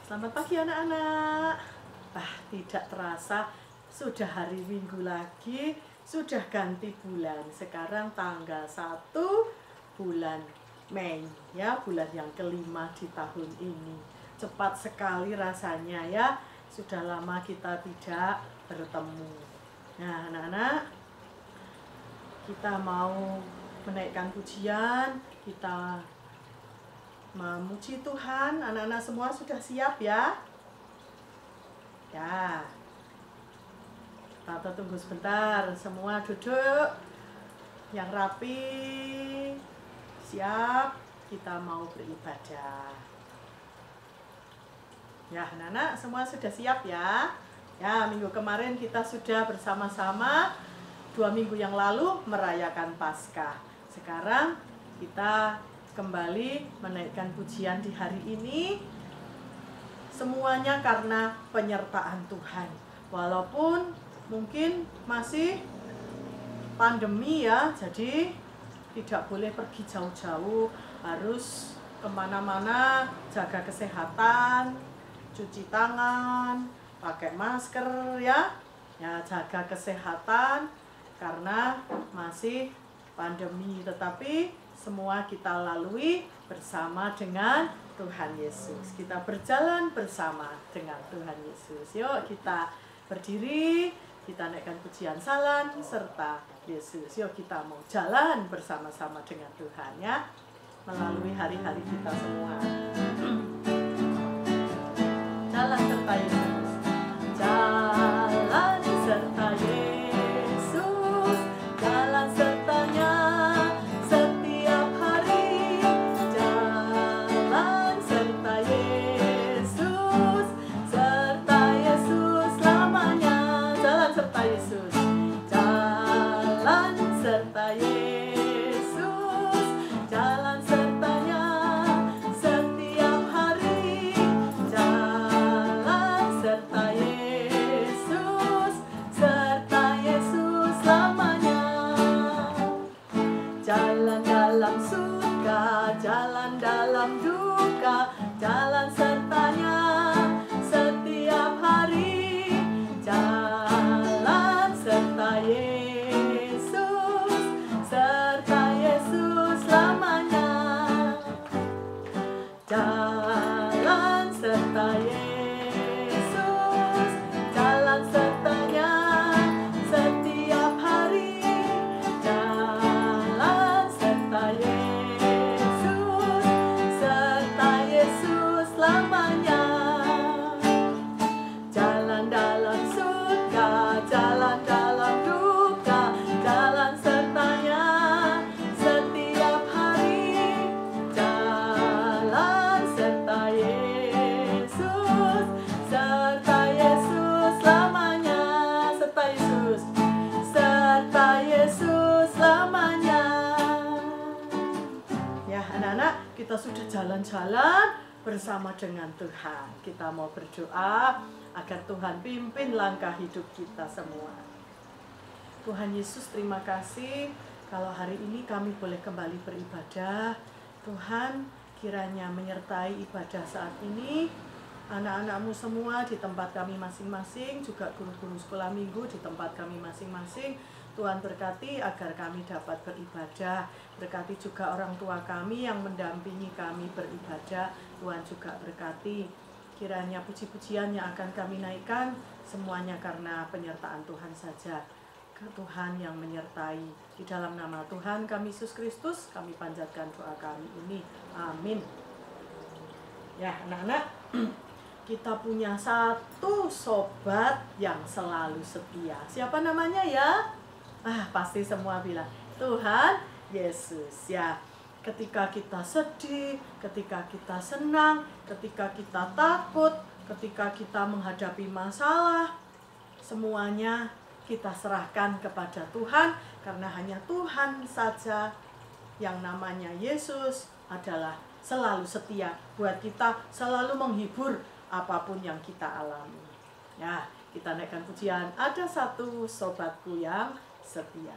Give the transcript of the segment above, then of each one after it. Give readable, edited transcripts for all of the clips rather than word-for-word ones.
Selamat pagi anak-anak. Tidak terasa sudah hari Minggu lagi, sudah ganti bulan. Sekarang tanggal 1 bulan Mei, ya, bulan yang kelima di tahun ini. Cepat sekali rasanya ya, sudah lama kita tidak bertemu. Nah anak-anak, kita mau menaikkan pujian, kita memuji Tuhan. Anak-anak semua sudah siap ya? Ya. Kita tunggu sebentar. Semua duduk yang rapi. Siap. Kita mau beribadah. Ya, anak-anak semua sudah siap ya? Ya, minggu kemarin kita sudah bersama-sama 2 minggu yang lalu merayakan Paskah. Sekarang kita kembali menaikkan pujian di hari ini. Semuanya karena penyertaan Tuhan. Walaupun mungkin masih pandemi ya, jadi tidak boleh pergi jauh-jauh, harus kemana-mana, jaga kesehatan, cuci tangan, pakai masker ya, jaga kesehatan karena masih pandemi, tetapi semua kita lalui bersama dengan Tuhan Yesus. Kita berjalan bersama dengan Tuhan Yesus. Yuk kita berdiri, kita naikkan pujian salam serta Yesus. Yuk kita mau jalan bersama-sama dengan Tuhan ya, melalui hari-hari kita semua. Jalan serta Yesus. Jalan serta Yesus. Jalan sertanya setiap hari. Jalan serta Yesus. Serta Yesus selamanya. Jalan serta Yesus. Jalan serta Yesus. Jalan sertanya setiap hari. Jalan serta Yesus. Serta Yesus selamanya. Jalan dalam suka, jalan dalam duka, jalan sertanya setiap hari. Jalan serta Yesus, serta Yesus selamanya. Jalan serta Yesus, jalan sertanya setiap hari. Jalan serta Yesus, serta Yesus selamanya. Jalan dalam suka, jalan dalam duka, jalan sertanya setiap hari. Jalan serta Yesus, serta Yesus selamanya. Serta Yesus, serta Yesus selamanya. Ya anak-anak, kita sudah jalan-jalan bersama dengan Tuhan. Kita mau berdoa agar Tuhan pimpin langkah hidup kita semua. Tuhan Yesus, terima kasih kalau hari ini kami boleh kembali beribadah. Tuhan, kiranya menyertai ibadah saat ini. Anak-anakmu semua di tempat kami masing-masing, juga guru-guru sekolah minggu di tempat kami masing-masing. Tuhan berkati agar kami dapat beribadah. Berkati juga orang tua kami yang mendampingi kami beribadah. Tuhan juga berkati. Kiranya puji-pujian yang akan kami naikkan semuanya karena penyertaan Tuhan saja. Tuhan yang menyertai. Di dalam nama Tuhan kami Yesus Kristus, kami panjatkan doa kami ini. Amin. Ya anak-anak, kita punya satu sobat yang selalu setia. Siapa namanya ya? Pasti semua bilang Tuhan Yesus ya. Ketika kita sedih, ketika kita senang, ketika kita takut, ketika kita menghadapi masalah, semuanya kita serahkan kepada Tuhan, karena hanya Tuhan saja yang namanya Yesus adalah selalu setia buat kita, selalu menghibur apapun yang kita alami. Ya, kita naikkan pujian. Ada satu sobatku yang setia.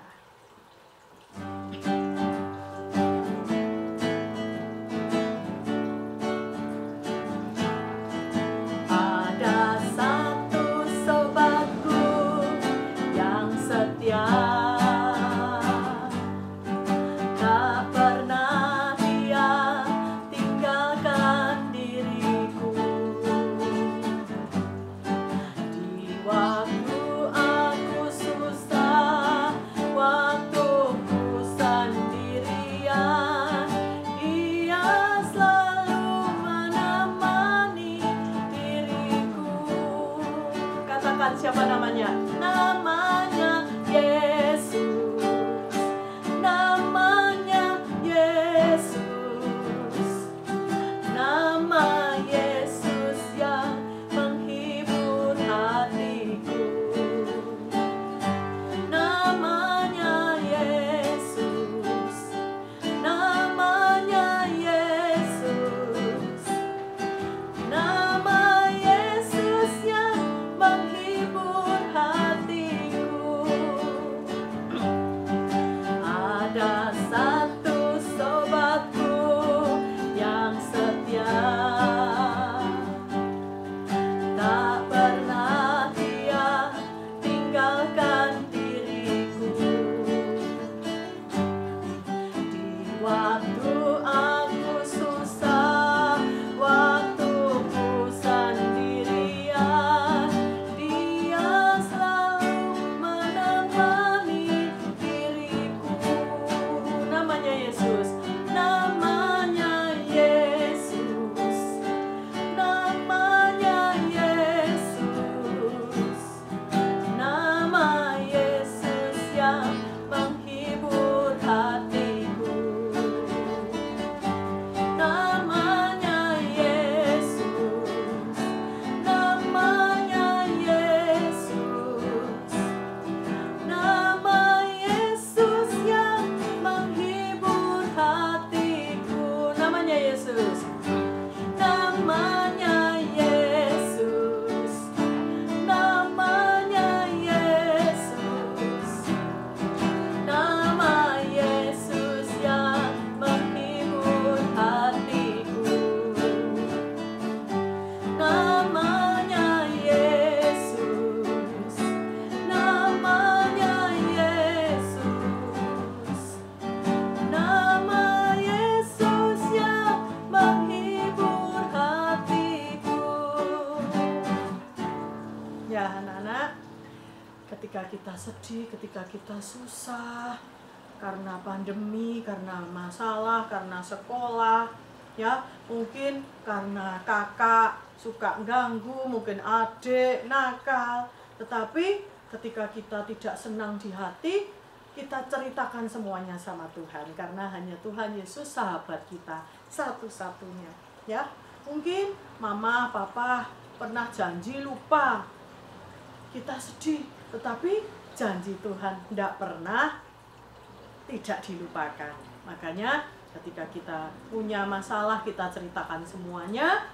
Namanya Yesus, namanya Yesus, nama Yesus yang menghibur hatiku. Namanya Yesus, namanya Yesus, nama Yesus yang menghibur hatiku. Ya anak-anak, ketika kita sedih, ketika kita susah karena pandemi, karena masalah, karena sekolah, ya mungkin karena kakak suka ganggu, mungkin adik nakal, tetapi ketika kita tidak senang di hati, kita ceritakan semuanya sama Tuhan, karena hanya Tuhan Yesus sahabat kita satu-satunya. Ya mungkin mama papa pernah janji lupa, kita sedih, tetapi janji Tuhan tidak pernah tidak dilupakan. Makanya ketika kita punya masalah, kita ceritakan semuanya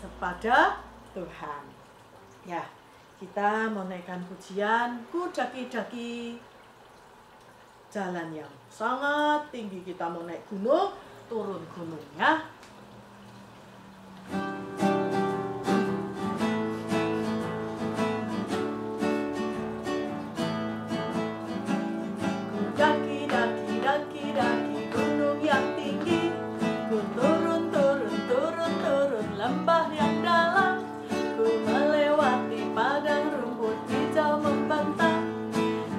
kepada Tuhan. Ya, kita mau naikkan pujian Ku daki-daki jalan yang sangat tinggi. Kita mau naik gunung, turun gunung ya. Daki gunung yang tinggi, ku turun lembah yang dalam, ku melewati padang rumput hijau membentang.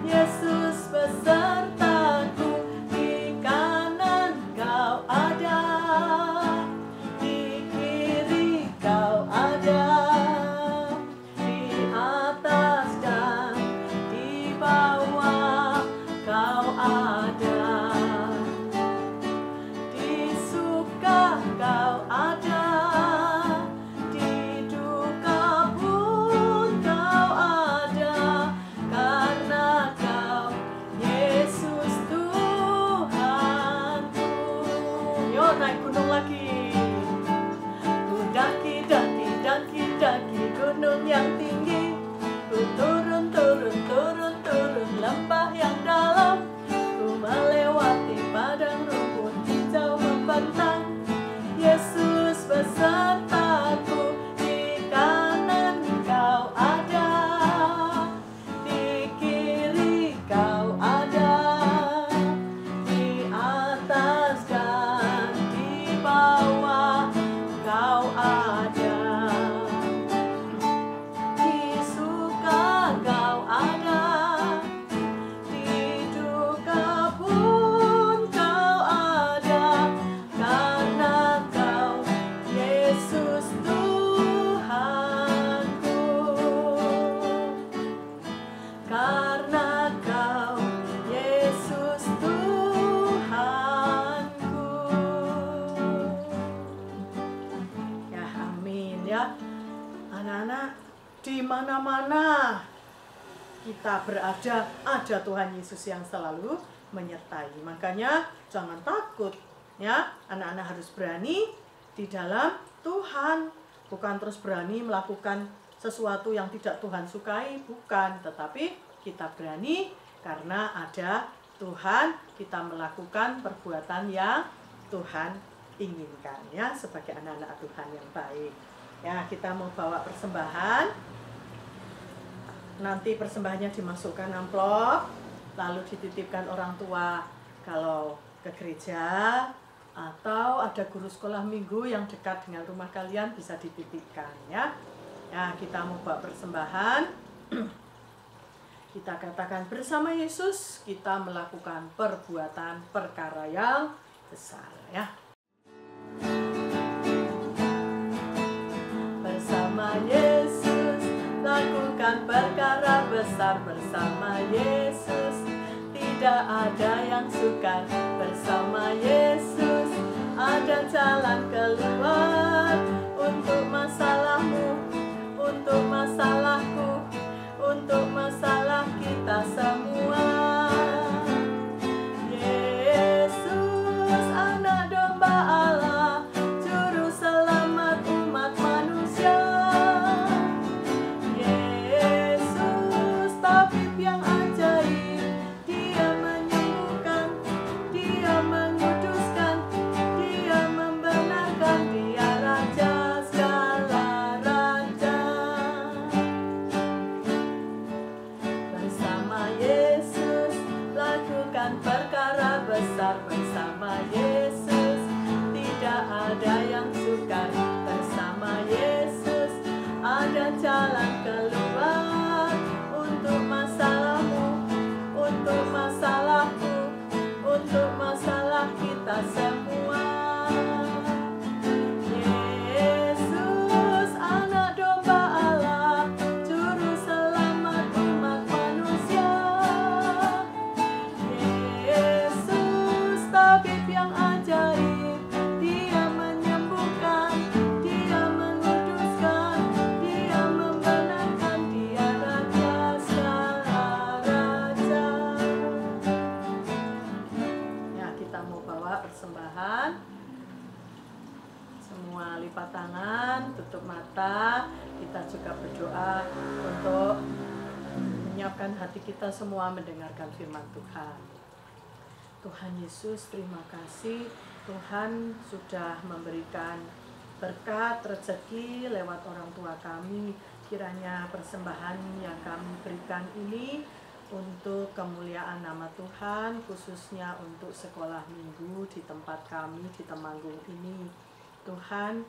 Yesus besertaku, di kanan kau ada, di kiri kau ada, di atas dan di bawah kau ada. Kau ada, di duka pun kau ada, karena kau Yesus Tuhanku. Yo naik gunung lagi. Ku daki gunung yang tinggi, ku turun lembah yang dalam, ku melewati padang rumput hijau membentang. Yesus besertaku, di kanan kau ada, di kiri kau ada, di atas dan di bawah kau ada, di suka kau ada, di duka pun kau ada, karena Yesus Tuhanku, karena kau Yesus Tuhanku. Ya amin ya. Anak-anak, di mana-mana kita berada, ada Tuhan Yesus yang selalu menyertai. Makanya jangan takut ya. Anak-anak harus berani di dalam Tuhan, bukan terus berani melakukan sesuatu yang tidak Tuhan sukai, bukan, tetapi kita berani karena ada Tuhan, kita melakukan perbuatan yang Tuhan inginkan ya, sebagai anak-anak Tuhan yang baik. Ya, kita mau bawa persembahan. Nanti persembahannya dimasukkan amplop, lalu dititipkan orang tua kalau ke gereja, atau ada guru sekolah minggu yang dekat dengan rumah kalian bisa dititipkan ya. Ya, kita mau bawa persembahan. Kita katakan bersama Yesus, kita melakukan perbuatan perkara yang besar ya. Bersama Yesus lakukan perkara besar, bersama Yesus tidak ada yang sukar, bersama Yesus ada jalan keluar untuk masalahmu, untuk masalahku, untuk masalah kita semua. Yesus anak domba Allah, juru sama lipat tangan, tutup mata. Kita juga berdoa untuk menyiapkan hati kita semua mendengarkan firman Tuhan. Tuhan Yesus, terima kasih Tuhan sudah memberikan berkat rezeki lewat orang tua kami. Kiranya persembahan yang kami berikan ini untuk kemuliaan nama Tuhan, khususnya untuk sekolah minggu di tempat kami di Temanggung ini. Tuhan,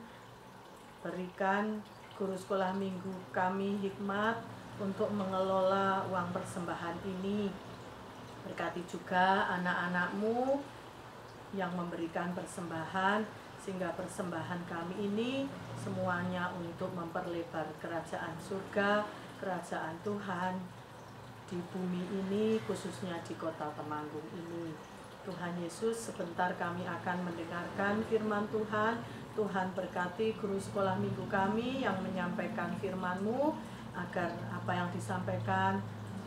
berikan guru sekolah minggu kami hikmat untuk mengelola uang persembahan ini. Berkati juga anak-anak-Mu yang memberikan persembahan, sehingga persembahan kami ini semuanya untuk memperlebar kerajaan surga, kerajaan Tuhan di bumi ini, khususnya di kota Temanggung ini. Tuhan Yesus, sebentar kami akan mendengarkan firman Tuhan. Tuhan berkati guru sekolah minggu kami yang menyampaikan firman-Mu, agar apa yang disampaikan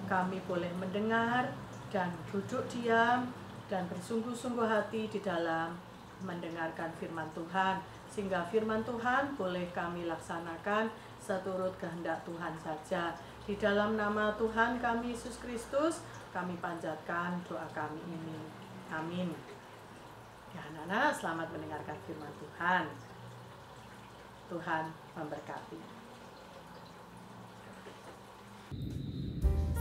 kami boleh mendengar dan duduk diam dan bersungguh-sungguh hati di dalam mendengarkan firman Tuhan, sehingga firman Tuhan boleh kami laksanakan seturut kehendak Tuhan saja. Di dalam nama Tuhan kami Yesus Kristus, kami panjatkan doa kami ini. Amin. Ya anak-anak, selamat mendengarkan firman Tuhan. Tuhan memberkati.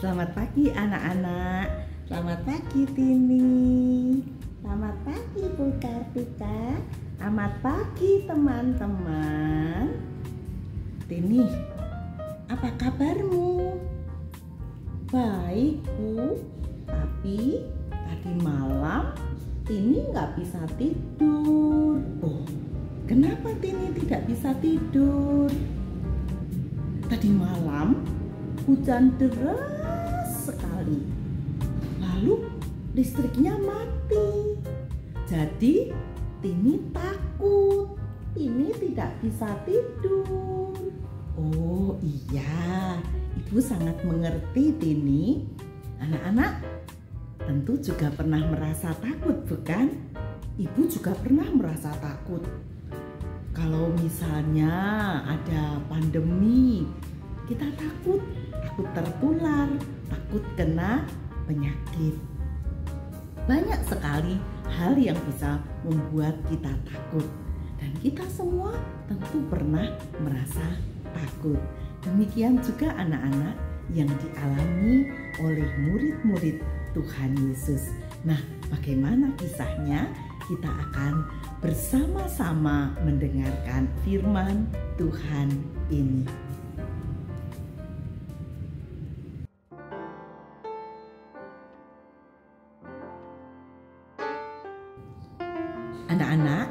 Selamat pagi anak-anak. Selamat pagi Tini. Selamat pagi Bu Kartika. Selamat pagi teman-teman. Tini, apa kabarmu? Baik Bu, tapi tadi malam Tini nggak bisa tidur. Oh, kenapa Tini tidak bisa tidur? Tadi malam hujan deras sekali, lalu listriknya mati. Jadi Tini takut, Tini tidak bisa tidur. Oh iya, Ibu sangat mengerti Tini. Anak-anak tentu juga pernah merasa takut, bukan? Ibu juga pernah merasa takut. Kalau misalnya ada pandemi, kita takut tertular, takut kena penyakit. Banyak sekali hal yang bisa membuat kita takut, dan kita semua tentu pernah merasa takut. Demikian juga anak-anak yang dialami oleh murid-murid Tuhan Yesus. Nah, bagaimana kisahnya? Kita akan bersama-sama mendengarkan firman Tuhan ini. Anak-anak,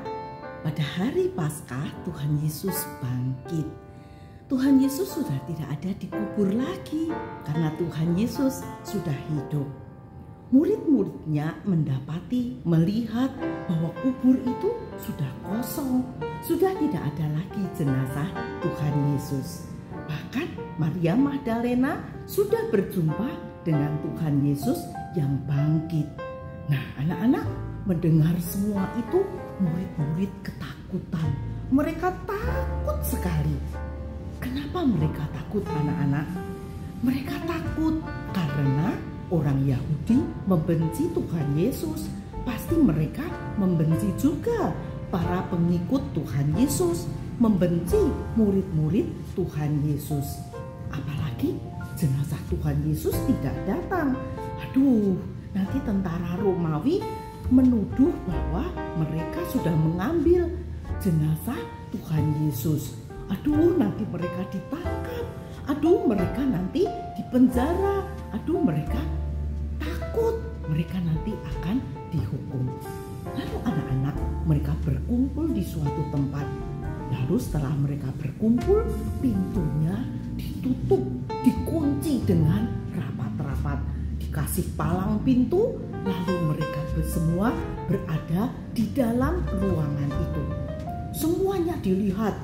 pada hari Paskah Tuhan Yesus bangkit. Tuhan Yesus sudah tidak ada di kubur lagi karena Tuhan Yesus sudah hidup. Murid-muridnya melihat bahwa kubur itu sudah kosong, sudah tidak ada lagi jenazah Tuhan Yesus. Bahkan Maria Magdalena sudah berjumpa dengan Tuhan Yesus yang bangkit. Nah, anak-anak mendengar semua itu, murid-murid ketakutan. Mereka takut sekali. Kenapa mereka takut, anak-anak? Mereka takut karena orang Yahudi membenci Tuhan Yesus. Pasti mereka membenci juga para pengikut Tuhan Yesus, membenci murid-murid Tuhan Yesus. Apalagi jenazah Tuhan Yesus tidak datang. Aduh, nanti tentara Romawi menuduh bahwa mereka sudah mengambil jenazah Tuhan Yesus. Aduh, nanti mereka ditangkap. Aduh, mereka nanti dipenjara. Aduh, mereka takut. Mereka nanti akan dihukum. Lalu anak-anak mereka berkumpul di suatu tempat. Lalu setelah mereka berkumpul, pintunya ditutup, dikunci dengan rapat-rapat. Dikasih palang pintu, lalu mereka semua berada di dalam ruangan itu. Semuanya dilihat,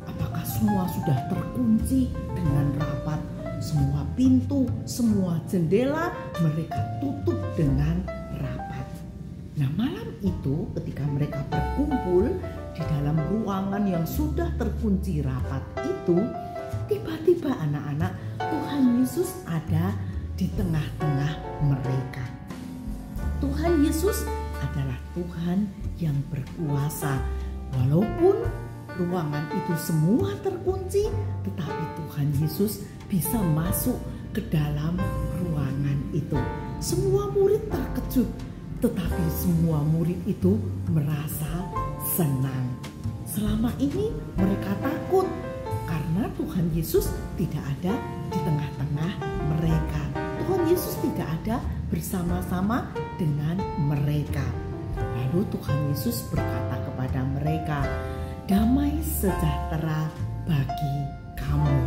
apakah semua sudah terkunci dengan rapat. Semua pintu, semua jendela mereka tutup dengan rapat. Nah, malam itu ketika mereka berkumpul di dalam ruangan yang sudah terkunci rapat itu, tiba-tiba anak-anak, Tuhan Yesus ada di tengah-tengah mereka. Tuhan Yesus adalah Tuhan yang berkuasa. Walaupun ruangan itu semua terkunci, tetapi Tuhan Yesus bisa masuk ke dalam ruangan itu. Semua murid terkejut, tetapi semua murid itu merasa senang. Selama ini mereka takut karena Tuhan Yesus tidak ada di tengah-tengah mereka. Tuhan Yesus tidak ada bersama-sama dengan mereka. Lalu Tuhan Yesus berkata kepada mereka, "Damai sejahtera bagi kamu."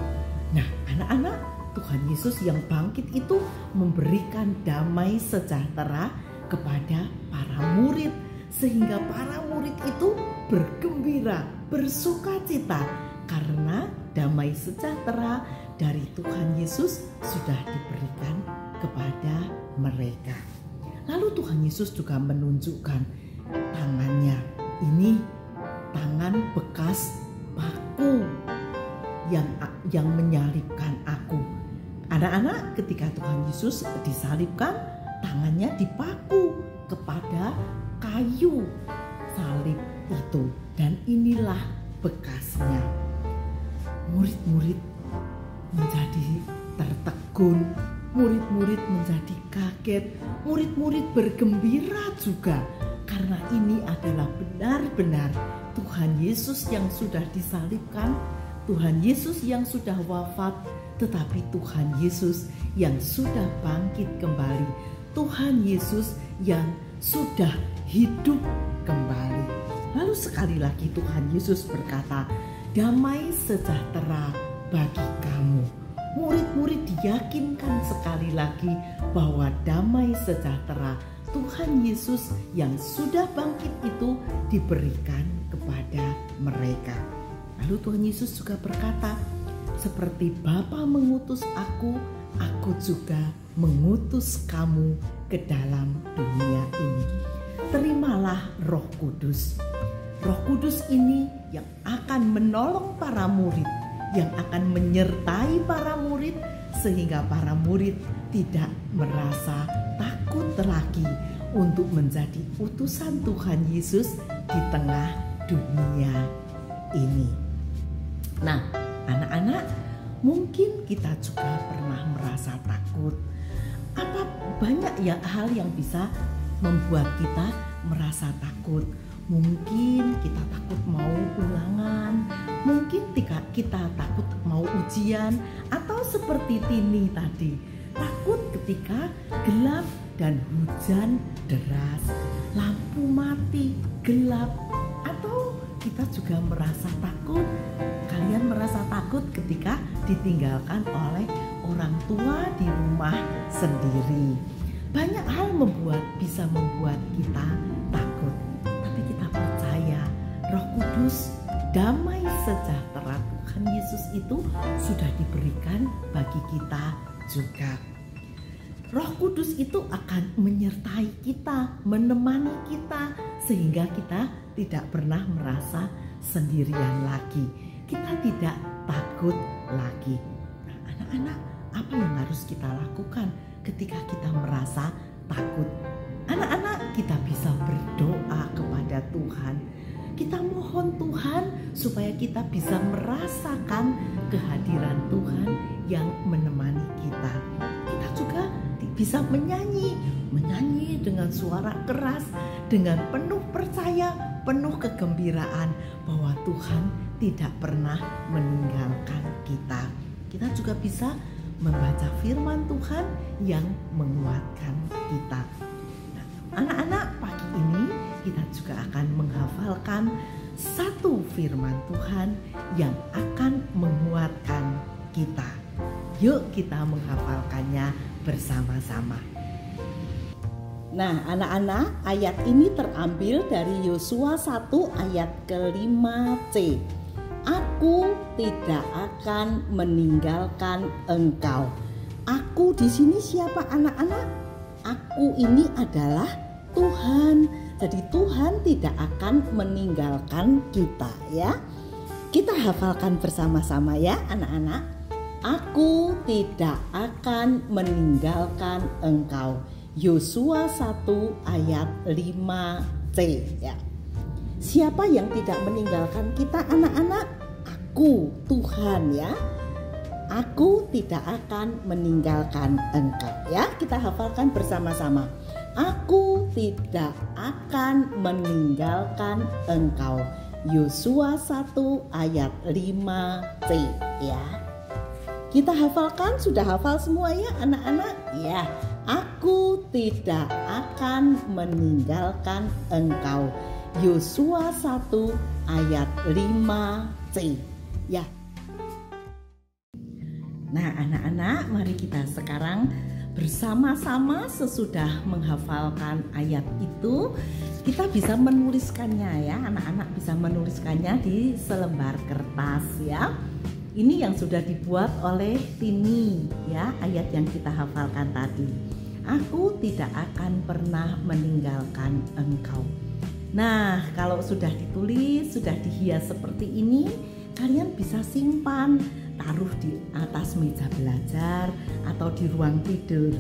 Nah, anak-anak, Tuhan Yesus yang bangkit itu memberikan damai sejahtera kepada para murid, sehingga para murid itu bergembira, bersukacita karena damai sejahtera dari Tuhan Yesus sudah diberikan kepada mereka. Lalu Tuhan Yesus juga menunjukkan tangannya. Ini tangan bekas paku yang menyalibkan aku. Anak-anak, ketika Tuhan Yesus disalibkan, tangannya dipaku kepada kayu salib itu, dan inilah bekasnya. Murid-murid menjadi tertegun, murid-murid menjadi kaget, murid-murid bergembira juga karena ini adalah benar-benar Tuhan Yesus yang sudah disalibkan, Tuhan Yesus yang sudah wafat, tetapi Tuhan Yesus yang sudah bangkit kembali, Tuhan Yesus yang sudah hidup kembali. Lalu sekali lagi Tuhan Yesus berkata, "Damai sejahtera bagi kamu." Murid-murid diyakinkan sekali lagi bahwa damai sejahtera Tuhan Yesus yang sudah bangkit itu diberikan kepada mereka. Lalu Tuhan Yesus juga berkata, "Seperti Bapa mengutus aku juga mengutus kamu ke dalam dunia ini. Terimalah Roh Kudus." Roh Kudus ini yang akan menolong para murid, yang akan menyertai para murid, sehingga para murid tidak merasa takut lagi untuk menjadi utusan Tuhan Yesus di tengah dunia ini. Nah, anak-anak, mungkin kita juga pernah merasa takut. Apa banyak ya hal yang bisa membuat kita merasa takut. Mungkin kita takut mau ulangan, mungkin kita takut mau ujian, atau seperti Tini tadi, takut ketika gelap dan hujan deras, lampu mati, gelap. Atau kita juga merasa takut, kalian merasa takut ketika ditinggalkan oleh orang tua di rumah sendiri. Banyak hal bisa membuat kita takut. Tapi kita percaya Roh Kudus, damai sejahtera Tuhan Yesus itu sudah diberikan bagi kita juga. Roh Kudus itu akan menyertai kita, menemani kita, sehingga kita tidak pernah merasa sendirian lagi. Kita tidak takut lagi. Nah, anak-anak, apa yang harus kita lakukan ketika kita merasa takut? Anak-anak, kita bisa berdoa kepada Tuhan. Kita mohon Tuhan supaya kita bisa merasakan kehadiran Tuhan yang menemani kita. Kita juga bisa menyanyi dengan suara keras, dengan penuh percaya, penuh kegembiraan bahwa Tuhan tidak pernah meninggalkan kita. Kita juga bisa membaca firman Tuhan yang menguatkan kita. Nah, anak-anak, pagi ini kita juga akan menghafalkan satu firman Tuhan yang akan menguatkan kita. Yuk kita menghafalkannya bersama-sama. Nah, anak-anak, ayat ini terambil dari Yosua 1 ayat ke-5c. Aku tidak akan meninggalkan engkau. Aku di sini siapa, anak-anak? Aku ini adalah Tuhan. Jadi Tuhan tidak akan meninggalkan kita ya. Kita hafalkan bersama-sama ya anak-anak. Aku tidak akan meninggalkan engkau. Yosua 1 ayat 5c ya. Siapa yang tidak meninggalkan kita anak-anak? Aku, Tuhan ya. Aku tidak akan meninggalkan engkau ya. Kita hafalkan bersama-sama. Aku tidak akan meninggalkan engkau. Yosua 1 ayat 5c ya. Kita hafalkan, sudah hafal semua ya anak-anak? Ya, aku tidak akan meninggalkan engkau. Yosua 1 ayat 5c ya. Nah anak-anak, mari kita sekarang bersama-sama sesudah menghafalkan ayat itu, kita bisa menuliskannya ya. Anak-anak bisa menuliskannya di selembar kertas ya. Ini yang sudah dibuat oleh Tini ya, ayat yang kita hafalkan tadi. Aku tidak akan pernah meninggalkan engkau. Nah, kalau sudah ditulis, sudah dihias seperti ini, kalian bisa simpan, taruh di atas meja belajar atau di ruang tidur.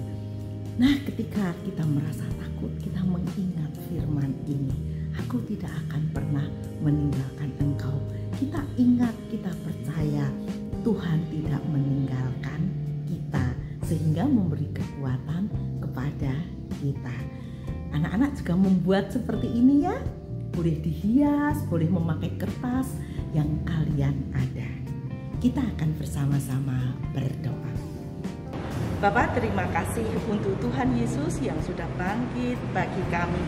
Nah, ketika kita merasa takut, kita mengingat firman ini. Aku tidak akan pernah meninggalkan engkau. Kita ingat, kita percaya Tuhan tidak meninggalkan kita, sehingga memberi kekuatan kepada kita. Anak-anak juga membuat seperti ini ya. Boleh dihias, boleh memakai kertas yang kalian ada. Kita akan bersama-sama berdoa. Bapak, terima kasih untuk Tuhan Yesus yang sudah bangkit bagi kami,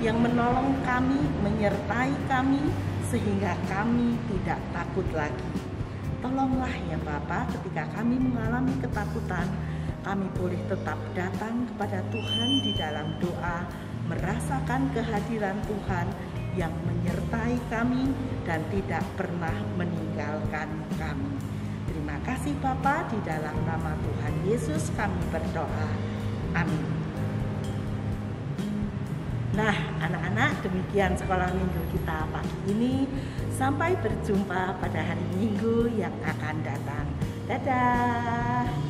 yang menolong kami, menyertai kami, sehingga kami tidak takut lagi. Tolonglah ya Bapak, ketika kami mengalami ketakutan, kami boleh tetap datang kepada Tuhan di dalam doa, merasakan kehadiran Tuhan yang menyertai kami dan tidak pernah meninggalkan kami. Terima kasih Bapa, di dalam nama Tuhan Yesus kami berdoa. Amin. Nah anak-anak, demikian sekolah minggu kita pagi ini. Sampai berjumpa pada hari Minggu yang akan datang. Dadah.